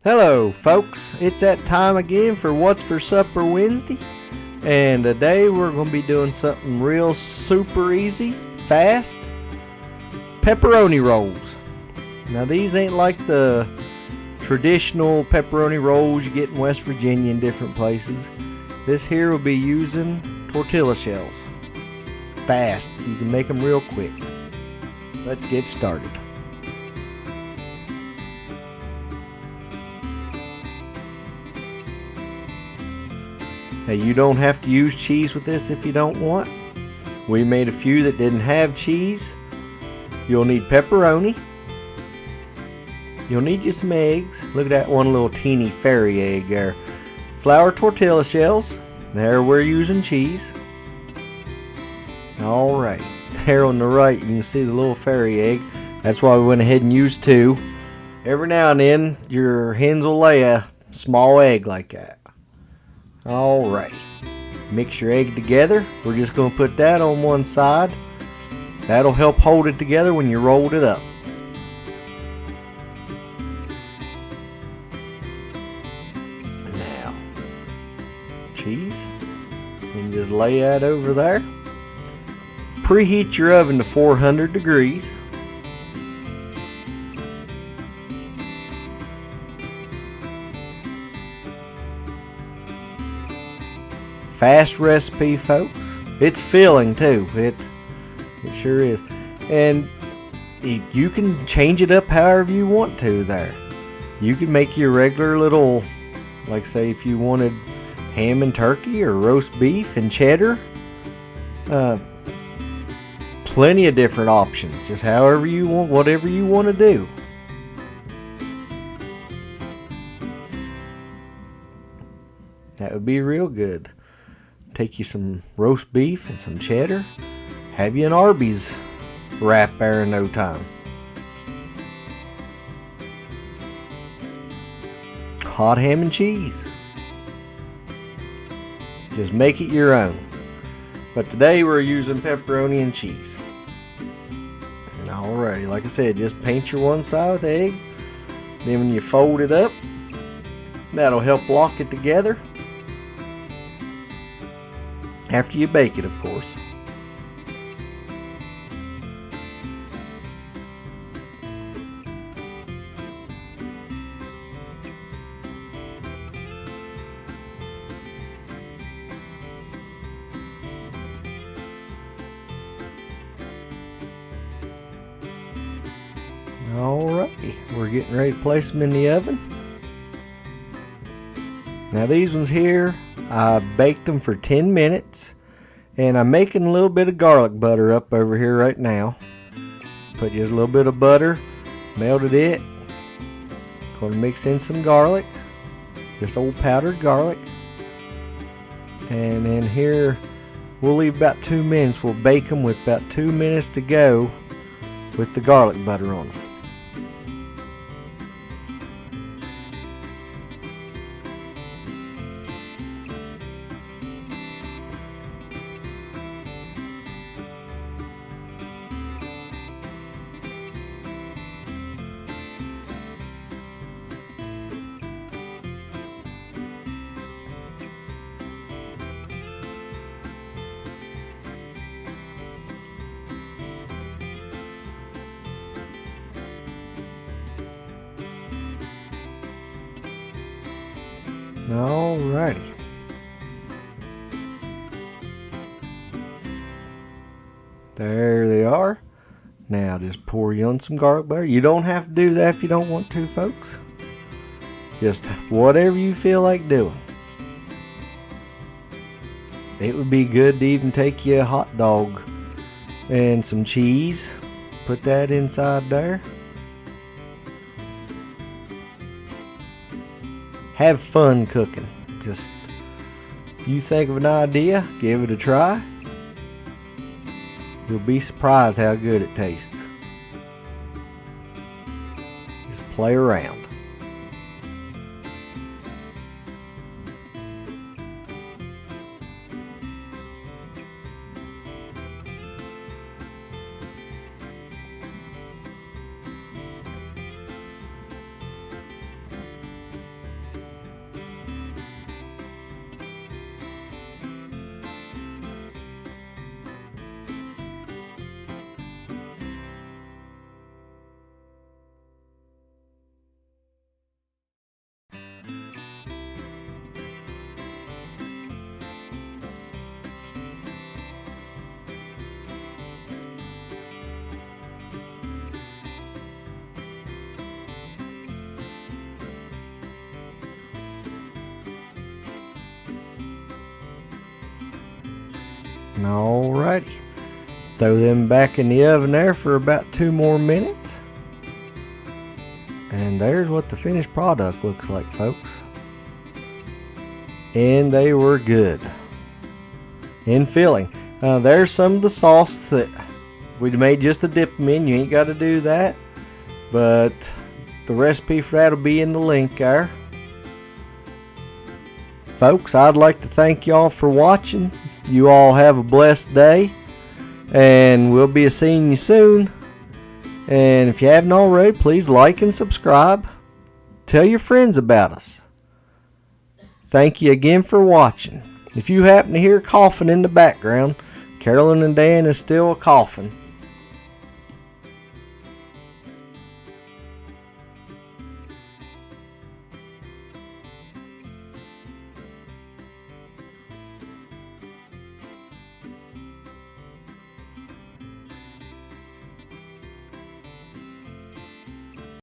Hello folks, it's that time again for What's for Supper Wednesday, and today we're going to be doing something real super easy, fast, pepperoni rolls. Now these ain't like the traditional pepperoni rolls you get in West Virginia and different places. This here will be using tortilla shells. Fast, you can make them real quick. Let's get started. Now you don't have to use cheese with this if you don't want. We made a few that didn't have cheese. You'll need pepperoni. You'll need you some eggs. Look at that one little teeny fairy egg there. Flour tortilla shells. There we're using cheese. Alright, there on the right you can see the little fairy egg. That's why we went ahead and used two. Every now and then your hens will lay a small egg like that. Alrighty, mix your egg together. We're just going to put that on one side. That'll help hold it together when you rolled it up. Now, cheese, and just lay that over there. Preheat your oven to 400 degrees. Fast recipe, folks. It's filling too. It sure is. And you can change it up however you want to there. You can make your regular little, like say if you wanted ham and turkey or roast beef and cheddar. Plenty of different options. Just however you want, whatever you want to do. That would be real good. Take you some roast beef and some cheddar. Have you an Arby's wrap there in no time. Hot ham and cheese. Just make it your own. But today we're using pepperoni and cheese. Alrighty, like I said, just paint your one side with egg. Then when you fold it up, that'll help lock it together. After you bake it, of course. Alrighty, we're getting ready to place them in the oven. Now these ones here, I baked them for 10 minutes, and I'm making a little bit of garlic butter up over here right now. Put just a little bit of butter, melted it. Going to mix in some garlic, just old powdered garlic. And then here, we'll leave about 2 minutes. We'll bake them with about 2 minutes to go with the garlic butter on them. Alrighty. There they are. Now just pour you on some garlic butter. You don't have to do that if you don't want to, folks. Just whatever you feel like doing. It would be good to even take you a hot dog and some cheese. Put that inside there. Have fun cooking. Just you think of an idea, give it a try. You'll be surprised how good it tastes. Just play around. Alrighty. Throw them back in the oven there for about 2 more minutes. And there's what the finished product looks like, folks. And they were good in filling. There's some of the sauce that we made just to dip them in. You ain't got to do that, but the recipe for that will be in the link there. Folks, I'd like to thank y'all for watching. You all have a blessed day, and we'll be seeing you soon. And if you haven't already, please like and subscribe. Tell your friends about us. Thank you again for watching. If you happen to hear coughing in the background, Carolyn and Dan is still coughing.